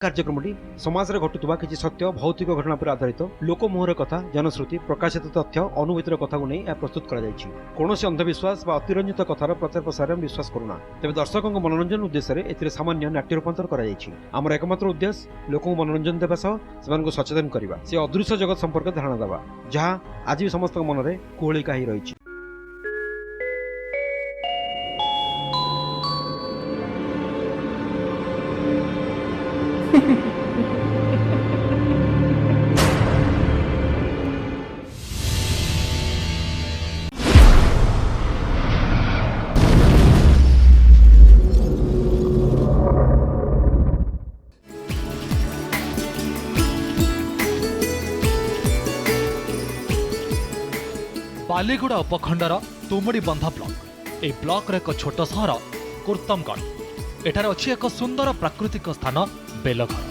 कार्यक्रमटी समाज में घटुवा किसी सत्य भौतिक घटना पर आधारित लोकमोहर कथा जनश्रुति प्रकाशित तथ्य अनुभूतिर कथा को नहीं प्रस्तुत कौन अंधविश्वास व अतिरंजित कथार प्रचार प्रसार में विश्वास करूना तेज दर्शकों मनोरंजन उद्देश्य ए सामान्य नाट्य रूपांतर कर एकमात्र उद्देश्य लोक मनोरंजन देवा सह सचेतन करने से अदृश्य जगत संपर्क धारणा देवा जहाँ आज भी समस्त मन में कोहलिका ही रही। बालीगुड़ा उपखंडर तुमुड़ी बंधा ब्लॉक ए ब्लॉक एक छोट सहर कुर्तमगढ़ एठार अच्छी एक सुंदर प्राकृतिक स्थान बेलघर।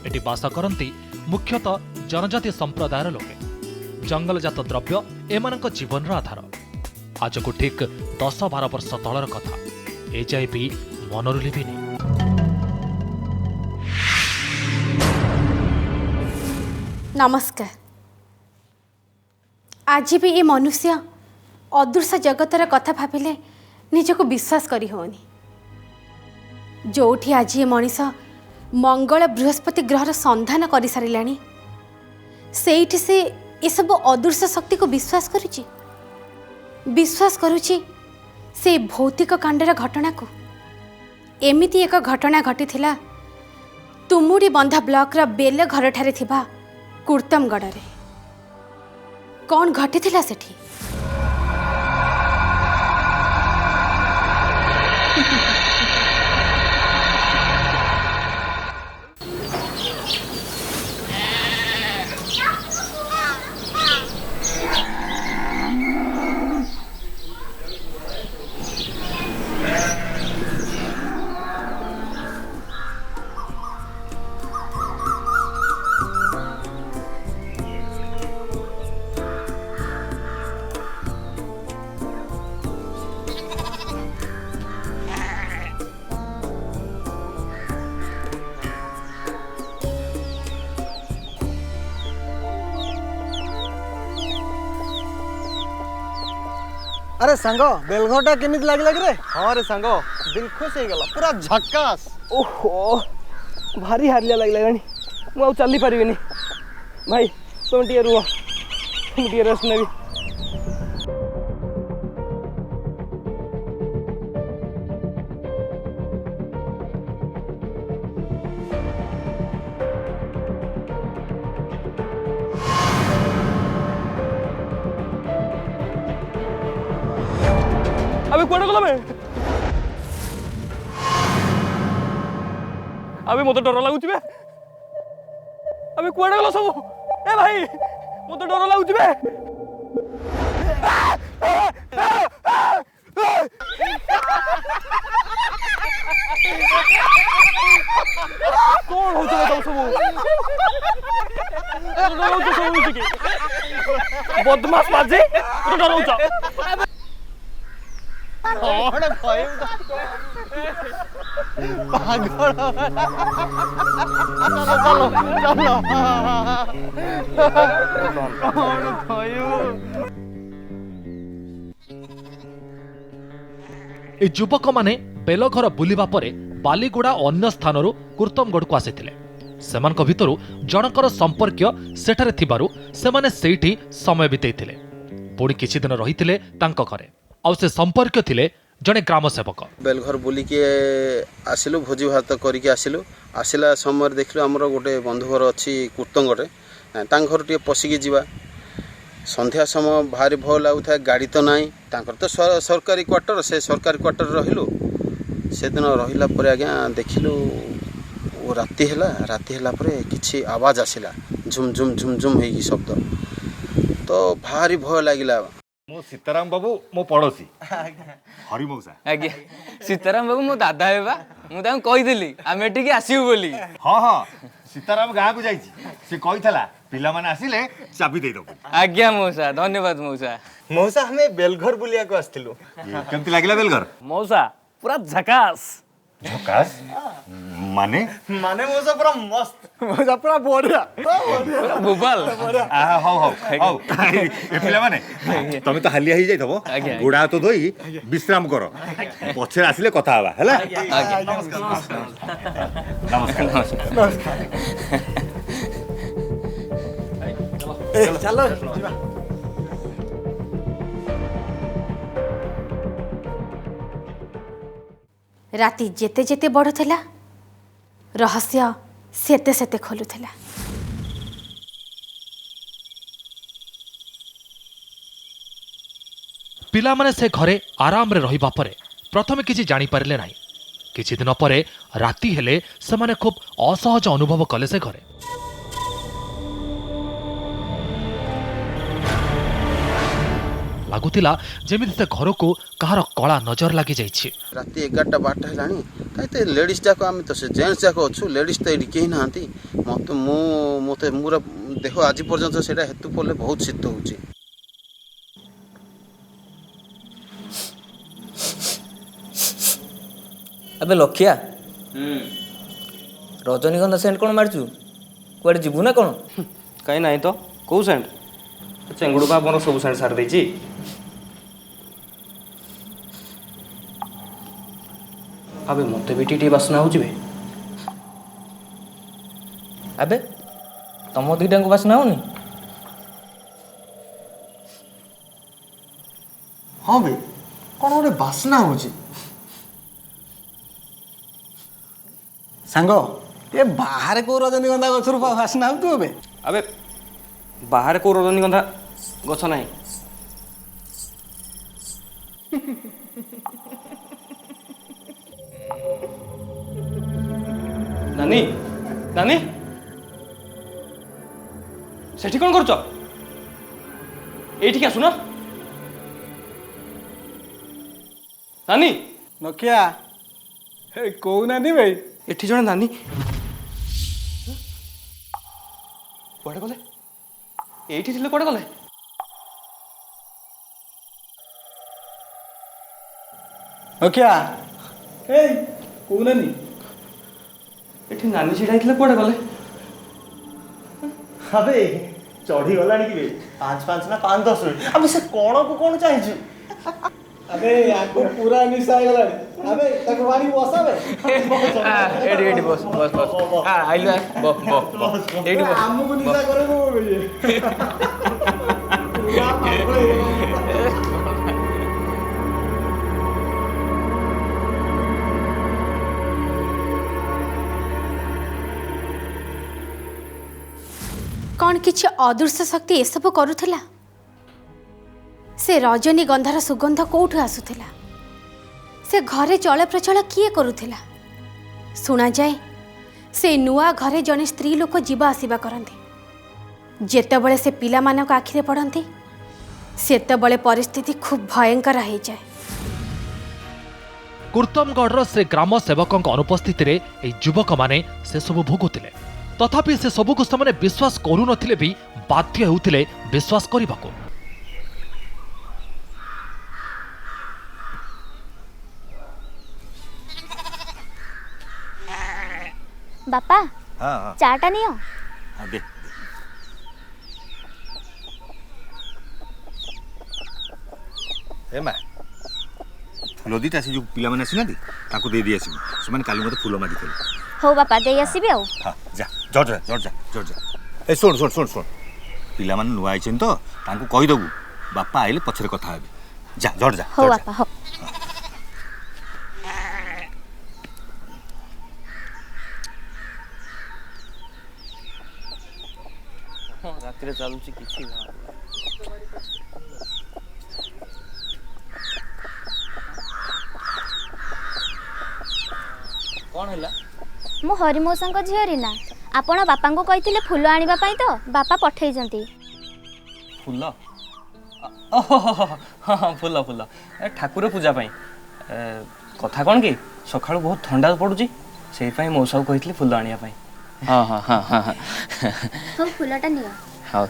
एटी बास करती मुख्यतः जनजाति संप्रदायर लोके जंगलजात द्रव्य एमानक जीवन आधार। आज को ठीक 10-12 वर्ष तलर कथा एजाए भी मनरु लिभिनी। नमस्कार। आज भी ये मनुष्य अदृश्य जगतर कथा भाविले निजको विश्वास करी होनी। जोठी आज ये मनीष मंगल बृहस्पति ग्रहर संधान कर सारे सेठी से ये सब अदृश्य शक्ति को विश्वास करुची से भौतिक कांडर घटना को। एमिति एक घटना घटी तुमुड़ी बंधा ब्लॉक रा बेल घर ठारे थिबा कुर्तमगढ़ रे। कौन घटी सेठी? अरे सांग बेलघरटा केमित लगे रे? हाँ रे सांग दिल खुश हो गला पूरा झक्कास। ओहो भारी हारिया लगे मुझे चली पारि भाई तुम टे रुह तुम टे रेस्ट नेबी। अबे कौन गला मैं अबे मत डर लगुच बे। अबे कौन गला सब ए भाई मत डर लगुच बे। कौन हो सब सब बदमाश बाजी तू डर पागल ए युवक माने बेलघर बुलिबा परे बालीगुड़ा अन्य स्थानरू कुर्तमगढ़ को आसिथिले। सेमानक भितरु जनकर संपर्क सेठारे थिबारु सेमाने सेठी समय बितेइथिले। पुणी किछि दिन रहिथिले तांको घरे आउ से संपर्क थिले जने ग्राम सेवक। बेलघर बुलिके आसिलु भोजी भात करिके आसिलु आसिला समय देखलु हमर गोटे बंधु घर अछि कुर्तमगढ़ तांग घर टे पसिके जीवा संध्या समय भारी भय लागुथा गाड़ी तो नाही तांकर तो सरकारी क्वार्टर से सरकारी क्वार्टर रहिलु से दिन रहिला परे आज्ञा देखिलु राति ହେଲା परे किछि आवाज आसिला झुम झुम झुम झुम हेकी शब्द तो भारी भय लागिला। मो सीताराम बाबू मो पड़ोसी हरि मौसा आज्ञा सीताराम बाबू मो दादा हेबा मु तांको कहि देली आमे एठी आसीबु बोली। हाँ हाँ सीताराम गाँ को जाइए सी कही ପିଲାମାନେ ଆସିଲେ ଚାବି ଦେଇଦେବୁ। ଆଜ୍ଞା ମଉସା, ଧନ୍ୟବାଦ ମଉସା। ମଉସା ଆମେ ବେଲଘର ବୁଲିବାକୁ ଆସିଥିଲୁ। କେମିତି ଲାଗିଲା ବେଲଘର? ମଉସା ପୁରା ଝକାସ୍। ଝକାସ୍ ମାନେ ମାନେ ମଉସା ପୁରା ମସ୍ତ, ମଉସା ପୁରା ବଢିଆ ଭୋପାଲ। ହଉ ହଉ ହଉ ଏ ପିଲାମାନେ ତମେ ତ ହାଲିଆ ହେଇଯାଇଥିବ, ଆଜ୍ଞା। ଗୋଡ଼ ହାତ ଧୋଇ ବିଶ୍ରାମ କର, ପଛରେ ଆସିଲେ କଥା ହବା ହେଲା। ଚାଲ ଯିବା। ରାତି ଯେତେ ଯେତେ ବଢ଼ୁଥିଲା ରହସ୍ୟ ସେତେ ସେତେ ଖୋଲୁଥିଲା। ପିଲାମାନେ ସେ ଘରେ ଆରାମରେ ରହିବା ପରେ ପ୍ରଥମେ କିଛି ଜାଣିପାରିଲେ ନାହିଁ। କିଛି ଦିନ ପରେ ରାତି ହେଲେ ସେମାନେ ଖୁବ୍ ଅସହଜ ଅନୁଭବ କଲେ ସେ ଘରେ। ଲାଗୁଥିଲା ଯେମିତି ସେ ଘରକୁ କାହାର କଳା ନଜର ଲାଗିଯାଇଛି। ରାତି 11ଟା 12ଟା ହେଲାଣି, କାହିଁ ତ ଲେଡ଼ିଜ୍ ଯାକ, ଆମେ ତ ସେ ଜେଣ୍ଟସ୍ ଯାକ ଅଛୁ, ଲେଡ଼ିଜ୍ ତ ଏଇଠି କେହି ନାହାନ୍ତି। ମୋତେ ମୋର ଦେହ ଆଜି ପର୍ଯ୍ୟନ୍ତ ସେଇଟା ହେତୁ ପଡ଼ିଲେ ବହୁତ ଶୀତ ହେଉଛି। ଆବେ ଲକ୍ଷିଆ, ରଜନୀଗନ୍ଧା ସେଣ୍ଟ କ'ଣ ମାରିଛୁ? କୁଆଡ଼େ ଯିବୁ ନା କ'ଣ? କାହିଁ ନାହିଁ ତ, କେଉଁ ସେଣ୍ଟ? ଚେଙ୍ଗୁଡ଼ ବା ଆମର ସବୁ ସେଣ୍ଟ ସାରି ଦେଇଛି। ଆବେ ମୋତେ ବି ଟିକେ ବାସ୍ନା ହେଉଛି ବେ। ଆବେ ତମ ଦୁଇଟାଙ୍କୁ ବାସ୍ନା ହଉନି? ହଁ ବେ, କ'ଣ ଗୋଟେ ବାସ୍ନା ହେଉଛି। ସାଙ୍ଗ, ଏ ବାହାରେ କେଉଁ ରଜନୀଗନ୍ଧା ଗଛରୁ ବାସ୍ନା ହେଉଥିବ ବେ? ଆବେ ବାହାରେ କେଉଁ ରଜନୀଗନ୍ଧା ଗଛ ନାହିଁ। ନାନୀ, ନାନୀ, ସେଠି କ'ଣ କରୁଛ? ଏଇଠିକି ଆସୁନ। ନାନୀ, ନଖିଆ କୋଉ ନାନୀ ଭାଇ? ଏଠି ଜଣେ ନାନୀ କୁଆଡ଼େ ଗଲେ? ଏଇଠି ଥିଲେ କୁଆଡ଼େ ଗଲେ? ନଖିଆ କୋଉ ନାନୀ? ଏଠି ନାନୀ ଛିଡ଼ା ହେଇଥିଲେ କୁଆଡ଼େ ଗଲେ? ଆବେ ଚଢିଗଲାଣି କି ବେ? 5 ନା 5-10 ଆବେ ସେ କଣକୁ କ'ଣ ଚାହିଁଛୁ? ଆବେ ଆକୁ ପୁରା ନିଶା ହେଇଗଲାଣି। ଆବେ ତାକୁ ବାଡ଼ି ବସାବେ। ଏଇଠି ବସ ବସ ବସ। ଆଇଲୁ ଏଇଠି ବସ। ଆମକୁ ନିଶା କରେଇବ ଇଏ। ପୁରା ପାଗଳ ହେଇଗଲାଣି। କ'ଣ କିଛି ଅଦୃଶ୍ୟ ଶକ୍ତି ଏସବୁ କରୁଥିଲା? ସେ ରଜନୀଗନ୍ଧାର ସୁଗନ୍ଧ କେଉଁଠୁ ଆସୁଥିଲା? ସେ ଘରେ ଚଳପ୍ରଚଳ କିଏ କରୁଥିଲା? ଶୁଣାଯାଏ ସେ ନୂଆ ଘରେ ଜଣେ ସ୍ତ୍ରୀ ଲୋକ ଯିବା ଆସିବା କରନ୍ତି। ଯେତେବେଳେ ସେ ପିଲାମାନଙ୍କ ଆଖିରେ ପଡ଼ନ୍ତି ସେତେବେଳେ ପରିସ୍ଥିତି ଖୁବ୍ ଭୟଙ୍କର ହୋଇଯାଏ। କୁର୍ତ୍ତମଗଡ଼ର ସେ ଗ୍ରାମ ସେବକଙ୍କ ଅନୁପସ୍ଥିତିରେ ଏହି ଯୁବକମାନେ ସେସବୁ ଭୋଗୁଥିଲେ। ତଥାପି ସେ ସବୁକୁ ସେମାନେ ବିଶ୍ୱାସ କରୁନଥିଲେ ବି ବାଧ୍ୟ ହେଉଥିଲେ ବିଶ୍ୱାସ କରିବାକୁ। ବାପା ଚାଟା ନିଅ। ଦେ। ଏ ମା, ଫୁଲ ଦିଟା ସେ ଯେଉଁ ପିଲାମାନେ ଆସିନାହାନ୍ତି ତାଙ୍କୁ ଦେଇ ଆସିବୁ। ସେମାନେ କାଲି ମୋତେ ଫୁଲ ମାଗିଥିଲେ। ହଉ ବାପା ଦେଇ ଆସିବି ଆଉ। ହଁ ଯା, ଜର୍ଜ ଯା। ଏ ଶୁଣ, ପିଲାମାନେ ନୂଆ ଆଇଛନ୍ତି ତ, ତାଙ୍କୁ କହିଦେବୁ ବାପା ଆଇଲେ ପଛରେ କଥା ହେବେ। ଯା ଜର୍ଜ ଯା। ହଉ ବାପା ହଉ। ରାତିରେ ଚାଲୁଛି କିଛି ଜଣା। କ'ଣ ହେଲା? ମୁଁ ହରିମଉସାଙ୍କ ଝିଅ ରିନା। ଆପଣ ବାପାଙ୍କୁ କହିଥିଲେ ଫୁଲ ଆଣିବା ପାଇଁ, ତ ବାପା ପଠେଇଛନ୍ତି। ଫୁଲ? ହଁ ଫୁଲ ଏ ଠାକୁର ପୂଜା ପାଇଁ। କଥା କ'ଣ କି, ସକାଳୁ ବହୁତ ଥଣ୍ଡା ପଡ଼ୁଛି, ସେଇଥିପାଇଁ ମଉସାକୁ କହିଥିଲି ଫୁଲ ଆଣିବା ପାଇଁ। हाँ हाँ हाँ हाँ हाँ ହଉ ଫୁଲଟା ନିଅ। ହଉ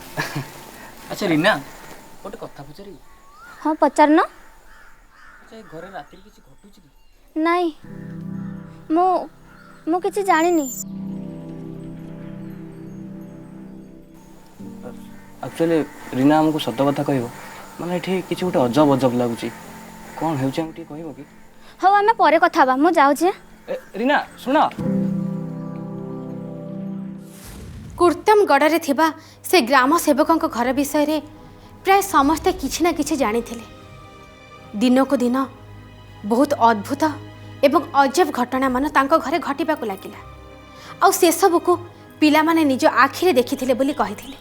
ଆଚ୍ଛା ରିନା ଗୋଟେ କଥା ପଚାରିବି? ହଁ ପଚାରୁନ। ଆଚ୍ଛା ଏ ଘରେ ରାତିରେ କିଛି ଘଟୁଛି କି? ନାଇଁ ମୁଁ କିଛି ଜାଣିନି। ଆକ୍ଚୁଆଲି ରିନା ଆମକୁ ସତ କଥା କହିବ, ମାନେ ଏଠି କିଛି ଗୋଟେ ଅଜବ ଅଜବ ଲାଗୁଛି। କ'ଣ ହେଉଛି ଆମକୁ ଟିକେ କହିବ କି? ହଉ ଆମେ ପରେ କଥା ହେବା, ମୁଁ ଯାଉଛି। ରିନା ଶୁଣ। କୁର୍ତ୍ତମଗଡ଼ରେ ଥିବା ସେ ଗ୍ରାମ ସେବକଙ୍କ ଘର ବିଷୟରେ ପ୍ରାୟ ସମସ୍ତେ କିଛି ନା କିଛି ଜାଣିଥିଲେ। ଦିନକୁ ଦିନ ବହୁତ ଅଦ୍ଭୁତ ଏବଂ ଅଜବ ଘଟଣାମାନ ତାଙ୍କ ଘରେ ଘଟିବାକୁ ଲାଗିଲା। ଆଉ ସେସବୁକୁ ପିଲାମାନେ ନିଜ ଆଖିରେ ଦେଖିଥିଲେ ବୋଲି କହିଥିଲେ।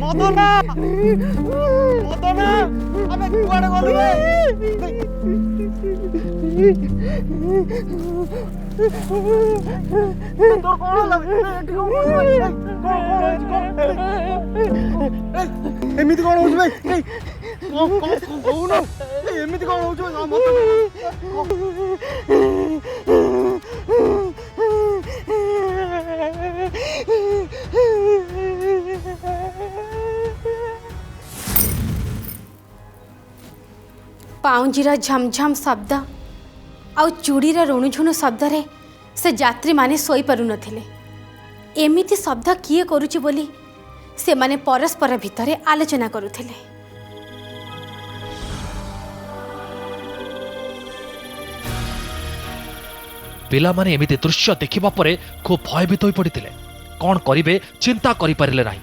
ମଦନା ମଦନା ଆମେ କୁଆଡେ ଗଲୁ ରେ? ତୋର କଣ ହେଲା? ଏମିତି କଣ ହଉଛି ଭାଇ? କହୁନ ଏମିତି କଣ ହଉଛି? ପାଉଁଜିର ଝମଝମ ଶବ୍ଦ ଆଉ ଚୁଡ଼ିର ରୁଣୁଝୁଣୁ ଶବ୍ଦରେ ସେ ଯାତ୍ରୀମାନେ ଶୋଇପାରୁନଥିଲେ। ଏମିତି ଶବ୍ଦ କିଏ କରୁଛି ବୋଲି ସେମାନେ ପରସ୍ପର ଭିତରେ ଆଲୋଚନା କରୁଥିଲେ। ପିଲାମାନେ ଏମିତି ଦୃଶ୍ୟ ଦେଖିବା ପରେ ଖୁବ୍ ଭୟଭୀତ ହୋଇପଡ଼ିଥିଲେ। କ'ଣ କରିବେ ଚିନ୍ତା କରିପାରିଲେ ନାହିଁ।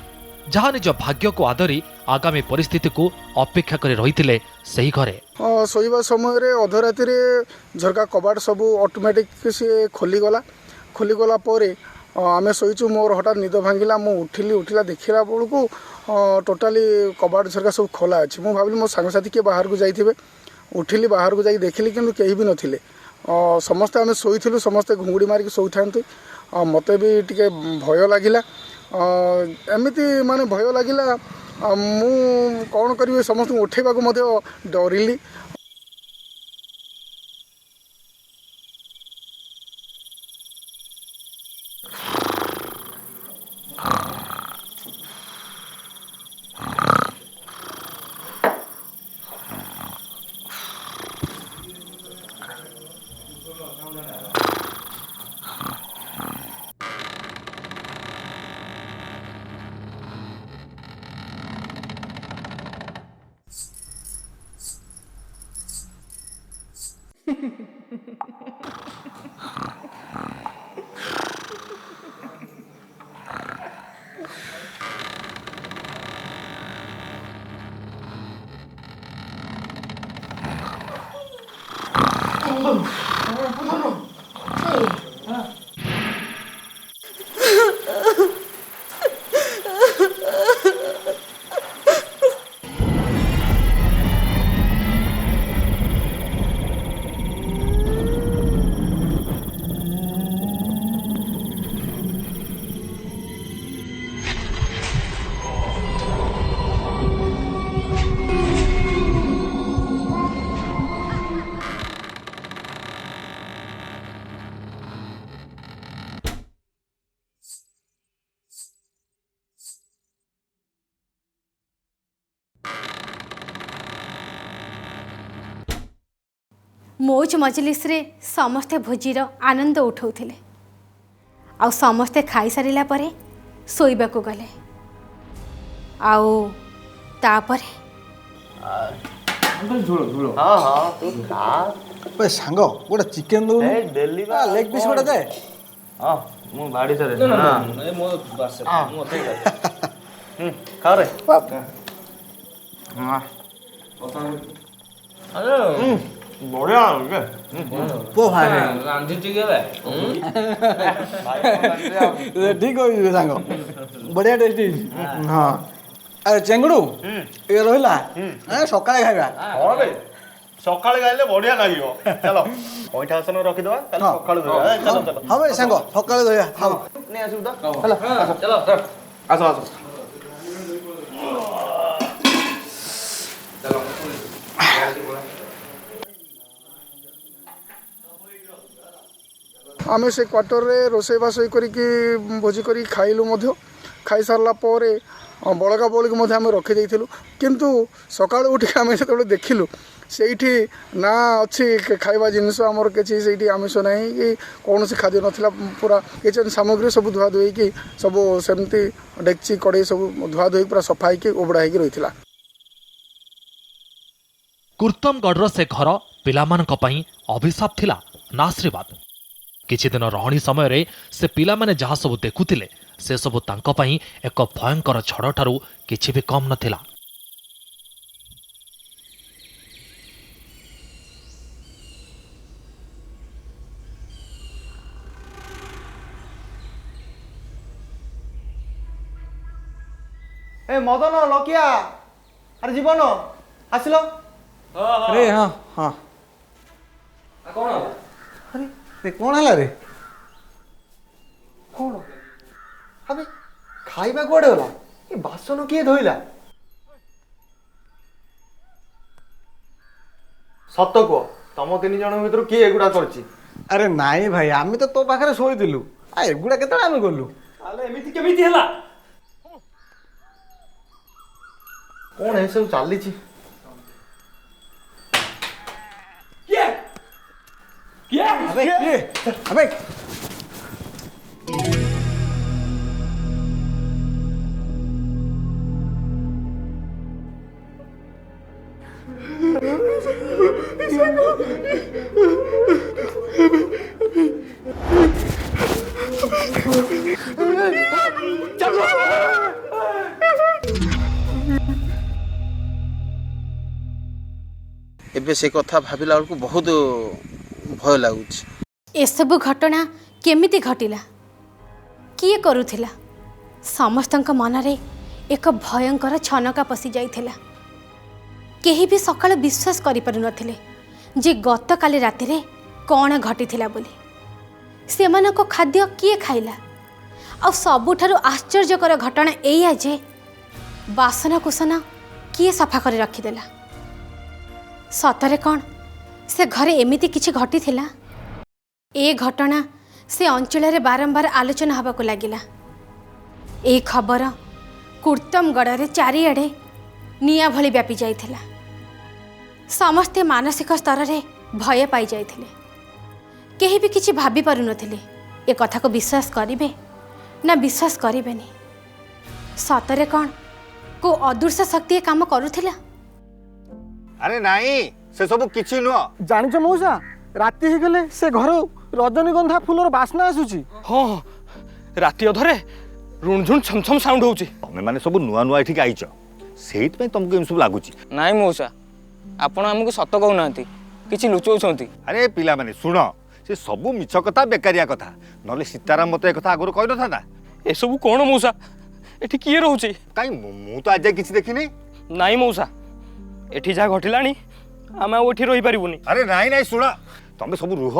ଯାହା ନିଜ ଭାଗ୍ୟକୁ ଆଦରି ଆଗାମୀ ପରିସ୍ଥିତିକୁ ଅପେକ୍ଷା କରି ରହିଥିଲେ ସେହି ଘରେ। ଶୋଇବା ସମୟରେ ଅଧରାତିରେ ଝରକା କବାଟ ସବୁ ଅଟୋମେଟିକ୍ ସିଏ ଖୋଲିଗଲା ପରେ ଆମେ ଶୋଇଛୁ। ମୋର ହଠାତ୍ ନିଦ ଭାଙ୍ଗିଲା। ମୁଁ ଉଠିଲା ଦେଖିଲା ବେଳକୁ ଟୋଟାଲି କବାଟ ଝରକା ସବୁ ଖୋଲା ଅଛି। ମୁଁ ଭାବିଲି ମୋ ସାଙ୍ଗସାଥି କିଏ ବାହାରକୁ ଯାଇଥିବେ। ଉଠିଲି, ବାହାରକୁ ଯାଇକି ଦେଖିଲି କିନ୍ତୁ କେହି ବି ନଥିଲେ। ସମସ୍ତେ ଆମେ ଶୋଇଥିଲୁ, ସମସ୍ତେ ଘୁଙ୍ଗୁଡ଼ି ମାରିକି ଶୋଇଥାନ୍ତି। ମୋତେ ବି ଟିକେ ଭୟ ଲାଗିଲା। ଏମିତି ମାନେ ଭୟ ଲାଗିଲା, ମୁଁ କ'ଣ କରିବି ସମସ୍ତଙ୍କୁ ଉଠେଇବାକୁ ମଧ୍ୟ ଡରିଲି। मौज मजलिस्रे समस्ते भोजीर आनंद उठाउथिले आउ समस्ते खाई सारिला परे शोइबाकू गले आउ तापरे ଝୋଳ ଝୋଳ ହଁ ହଁ ତୁ ଖା ଏ ସାଙ୍ଗ ଗୋଟେ ଚିକେନ ଦଉନୁ ଏ ଡେଲି ବା ଲେଗ ପିସ୍ ଗୋଟେ ଦେ ହଁ ମୁଁ ବାଡ଼ି ସାରେ ଖାଅ ରେ ବଢ଼ିଆ ପୋ ଭାଇ ଠିକ କହିଛୁ ସାଙ୍ଗ ବଢିଆ ଟେଷ୍ଟି ହଁ ଆରେ ଚେଙ୍ଗୁଡୁ ଏ ରହିଲା ସକାଳେ ଖାଇବା ହଁ ବେ ସକାଳେ ଖାଇଲେ ବଢ଼ିଆ ଲାଗିବ ଚାଲ ପଇଠା ଆସନ ରଖିଦେବା କାଲି ସକାଳୁ ଧରିବା ଚାଲ ଚାଲ ହଁ ଭାଇ ସାଙ୍ଗ ସକାଳେ ଧରିବା ହଁ ନେଇ ଆସିବୁ ତ ହେଲା ଚାଲ ଆସ ଆସ आमे से क्वार्टर रे रोसईबास करिकी भोजी करी खाइलु मध्य खाई सारला परे बड़का बड़की मध्य आमे रखी देइथिलु किंतु सकाळ उठी आमे सेतबे देखिलु सेठी ना अच्छी खाइबा जिनिस आमर किछि सेठी आमिष नाही कि कौन खाद्य नथिला पूरा किचन सामग्री सब धुआ धोई कि सब सेमती डेक्ची कड़े सब धुआ धोई पूरा सफाई कि ओबड़ा हेकि रहिथिला। कुर्तमगढ़ से घर पिलामानक पई अभिशाप थिला ना आशीर्वाद। किछि दिन रहणी समय रे से पिला माने जहा सब देखुथिले से सब तांक पई एक भयंकर झड़ ठारू किछि भी कम नथिला। ए मदन लकिया अरे जीवन आसिल रे हाँ हाँ कौन अरे रे कौन है रे कौन अबे खाइबा कुआडे होला ए बासन किए धोइला ସତ କୁହ ତମ ତିନି ଜଣଙ୍କ ଭିତରୁ କିଏ ଏଗୁଡ଼ା କରିଛି? अरे नाई भाई आमे तो तो पाखरे शोइथिलु आ एगुडा केतळे आमे गलु ତାହେଲେ ଏମିତି କେମିତି ହେଲା? କଣ ଏସବୁ ଚାଲିଛି? अबे ये अबे ଏବେ ସେ କଥା ଭାବିଲା ବେଳକୁ ବହୁତ ଭୟ ଲାଗୁଛି। एसबु घटना केमिति घटिला किए करुथिला समस्तଙ୍କ मनरे एक भयंकर छनका पशि जाइथिला। केही भी सकाळ विश्वास करि पारु नथिले जे गत काली राति रे कोन घटिथिला बोली। सेमानको खाद्य किए खाइला आ सबुठारु आश्चर्यकर घटना एया जे बासन कुसन किए सफा कर रखिदेला। सतरे कौन से घरे एमिति किछि घटिथिला ए घटना से अंचल रे बारंबार आलोचना हवा को लगिला। ए खबर कुर्तमगढ़ रे चारिआडे निया भली व्यापी जाइथिला। समस्ते मानसिक स्तर रे भय पाई जाइथिले। केही भी किछि भाबी पारु नथिले ए कथा को विश्वास करिवे ना विश्वास करिवेनी। सतरे कौन को अदृश्य शक्ति काम करुथिला? अरे नाई से सब किछि नुह जानिଛ मौसा राति हे गले से घर रजनीगंधा फूलर बास्ना आसुची। ହଁ ରାତି ଅଧରେ ରୁଣଝୁଣ ଛମଛମ ସାଉଣ୍ଡ ହଉଛି। ତମେ ମାନେ ସବୁ ନୂଆ ନୂଆ ଏଠିକି ଆଇଛ ସେଇଥିପାଇଁ ତମକୁ ଏମିତି ସବୁ ଲାଗୁଛି। ନାଇଁ ମଉସା ଆପଣ ଆମକୁ ସତ କହୁନାହାନ୍ତି କିଛି ଲୁଚଉଛନ୍ତି। ଆରେ ପିଲାମାନେ ଶୁଣ ସେ ସବୁ ମିଛ କଥା ବେକାରିଆ କଥା ନହେଲେ ସୀତାରାମ ମତେ ଏ କଥା ଆଗରୁ କହିନଥାନ୍ତା। ଏସବୁ କ'ଣ ମଉସା ଏଠି କିଏ ରହୁଛି? କାଇଁ ମୁଁ ତ ଆଜି ଯାଏ କିଛି ଦେଖିନି। ନାଇଁ ମଉସା ଏଠି ଯାହା ଘଟିଲାଣି ଆମେ ଆଉ ଏଠି ରହିପାରିବୁନି। ଆରେ ନାଇଁ ନାଇଁ ଶୁଣ ତମେ ସବୁ ରୁହ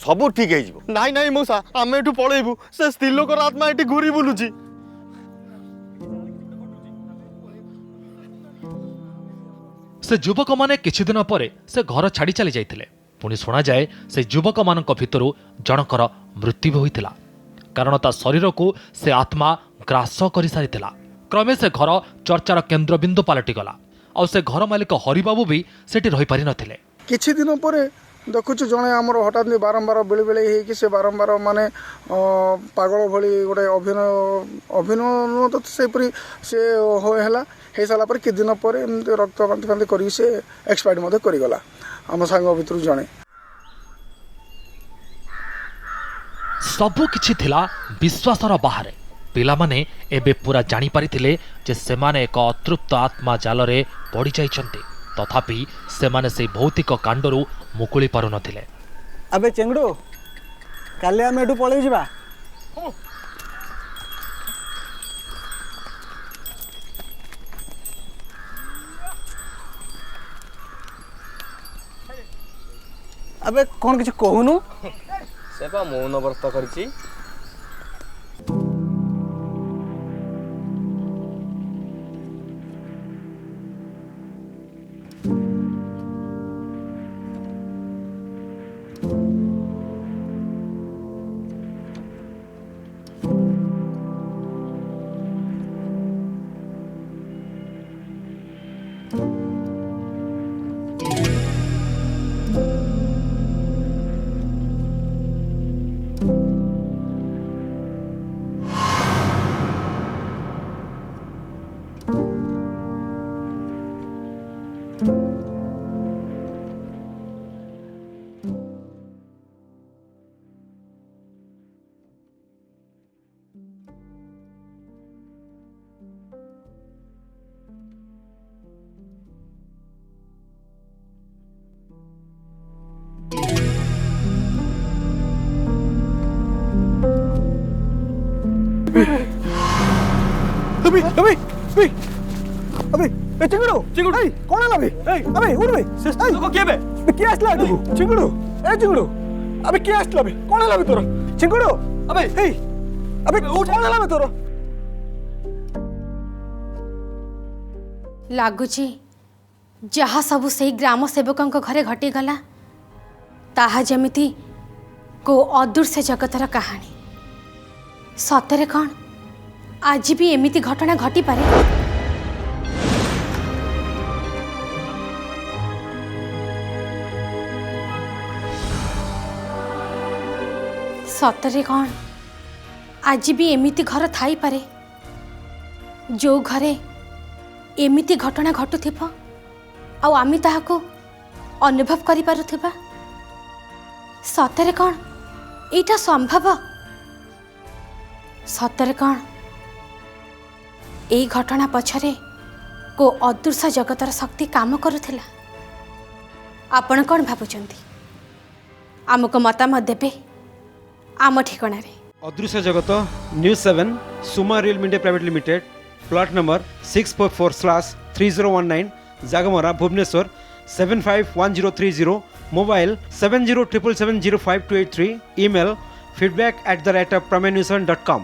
ସବୁ ଠିକ ହେଇଯିବ। ନାଇଁ ନାଇଁ ମଉସା ଆମେ ଏଠୁ ପଳେଇବୁ ସେ ସ୍ତ୍ରୀ ଲୋକର ଆତ୍ମା ଏଠି ଘୁରି ବୁଲୁଛି। से युवक माने किछि दिन परे से घर छाड़ी चली जाइथिले। पुणी शुणा जाए से युवक मानक भितरु जनकर मृत्यु होइथिला कारण ता शरीर को से आत्मा ग्रास करि सारिथिला। क्रमे से घर चर्चार केन्द्रबिंदु पलटि गला और से घर मालिक हरिबाबू भी सेठी रही पारि नथिले। किछि दिन परे देखुछु जड़े आमर हठात बारंबार बेले बेले होगी से बारंबार माने पागल भली गोटे अभिनय तो सेपरी से है सारा पर कि दिन पर रक्त बांति फांति कर एक्सपायर्ड करगला आम सांग भितर जड़े सबु किछि थिला विश्वासर बाहर पिलामाने एबे पूरा जानी पारिथिले जे सेमाने एक अतृप्त आत्मा जालरे पड़ी जाइछन्ते तथापि सेमाने से भौतिक कांडरू मुकुली पारु नथिले। अबे चेंगड़ू काले आम एठू पळेइ जिबा अबे कौन किछ कहूनु से पा मौन व्रत करछि अबे अबे अबे अबे ए चिंगड़ू चिंगड़ू ए कौन है अबे अबे उठ बे सिस्टर को के बे के आसला तू चिंगड़ू ए चिंगड़ू अबे के आसला बे कौन है अबे तोर चिंगड़ू अबे ए अबे उठ कौन है अबे तोर लागुची जहाँ सबू से ग्राम सेवकों घरे घटी गला ताहा जमिति को अदृश्य जगतर कहानी सतरे कौन आज भी एमिति घटना घटी पारे सतरे कौन आज भी एमिति घर थाई पारे जो घरे एमिति घटना घटुथिबो आ आमी ताहाको अनुभव करि पारुथिबा सतरे कौन एटा संभव सतरे कौन एई घटना पछरे को अदृश्य जगतर शक्ति काम करुथिला आपण कौन भाबुचंती आमको मतामत देबे आम ठिकाना रे अदृश्य जगत news 7 Suma real media private limited plot number 644/3019 Jagamara Bhubaneswar 751030 mobile 7077705283 email feedback@pramenews.com